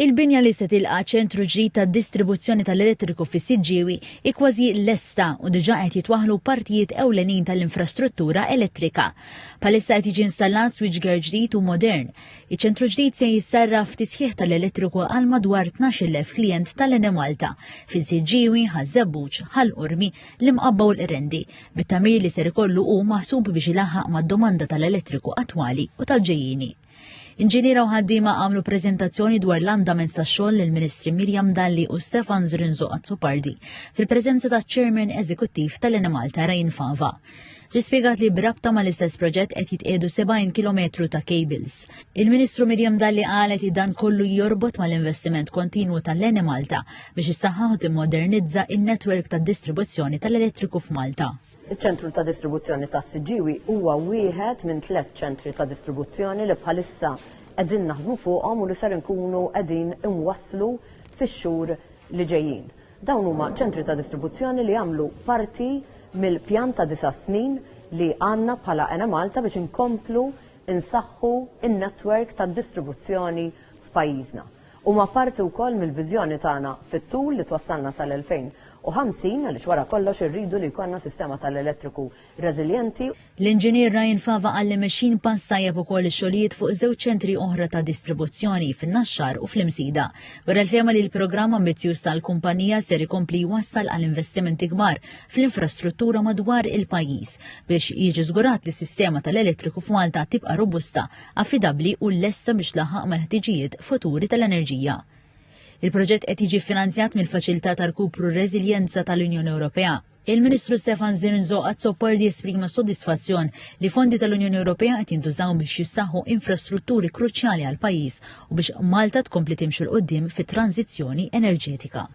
Il-binja li se tilqa' ċentru ġdid tad-distribuzzjoni tal-elettriku fis-Siġġiewi hi kważi lesta u diġà qed jitwaħħlu partijiet ewlenin tal-infrastruttura elettrika. Bħalissa qed jiġi installat switchgear ġdid u modern. Iċ-ċentru ġdid se jissarraf tisħiħ tal-elettriku għal madwar 12,000 klijent tal-Eni Malta fis-Siġġiewi, Ħaż-Żebbuġ, Ħall-Qurmi, l-Imqabba u l-Qrendi, bit-tagħmir li ser ikollu hu maħsub biex ilaħħaq mad-domanda tal-elettriku attwali u tal-ġejjieni. Inġiniera u ħaddiema għamlu preżentazzjoni dwar l-andament tax-xogħol lill-Ministri Mirjam Dalli u Stefan Zrinzo Azzopardi fil-preżenza taċ-Chairman Eżekuttiv tal-Eni Malta Ryan Fava. Ġispjegat li b'rabta mal-istess proġett qed jitqiedu 70 kilometru ta' cables. Il-Ministru Mirjam Dalli qalet li dan kollu jorbot mal-investiment kontinwu tal-Eni Malta biex issaħħaħ u timmodernizza in-netwerk tad-distribuzzjoni tal-elettriku f'Malta. Iċ-ċentru ta' distribuzzjoni ta' Siġġiewi huwa wieħed minn 3 ċentri ta' distribuzzjoni li bħalissa qegħdin naħdmu fuqhom u li ser inkunu qegħdin inwasslu fix-xhur li ġejjin. Dawn huma ċentri ta' distribuzzjoni li għamlu parti mill-pjan ta' 9 snin li għandna bħala Eni Malta biex inkomplu insaħħu in-netwerk tad distribuzzjoni f'pajjiżna. Huma parti wkoll mill-viżjoni tagħna fit-tul li twassalna sal-2050 għaliex wara kollox irridu li jkollna sistema tal-elettriku reżiljenti. L-Inġinier Ryan Fava qal li mexxin pass tajjeb ukoll ix-xogħlijiet fuq żewġ ċentri oħra ta' distribuzzjoni fin-Naxxar u fl-Imsida. Wara l-fehma li l-programm ambizzjuż tal-kumpanija ser ikompli jwassal għal investimenti kbar fl-infrastruttura madwar il-pajjiż biex jiġi żgurat li s-sistema tal-elettriku f'Malta tibqa' robusta, affidabbli u lesta biex laħaq mal-ħtiġijiet futuri tal-enerġija. Il-proġett qed jiġi ffinanzjat mill-Faċilità ta' Rkupru Reżiljenza tal-Unjoni Ewropea. Il-Ministru Stefan Zrinzo Azzopardi esprima sodisfazzjon li fondi tal-Unjoni Ewropea qed jintużaw biex jissaħħu infrastrutturi kruċjali għall pajjiż u biex Malta tkompli timxi l qudiem fit-tranzizzjoni enerġetika.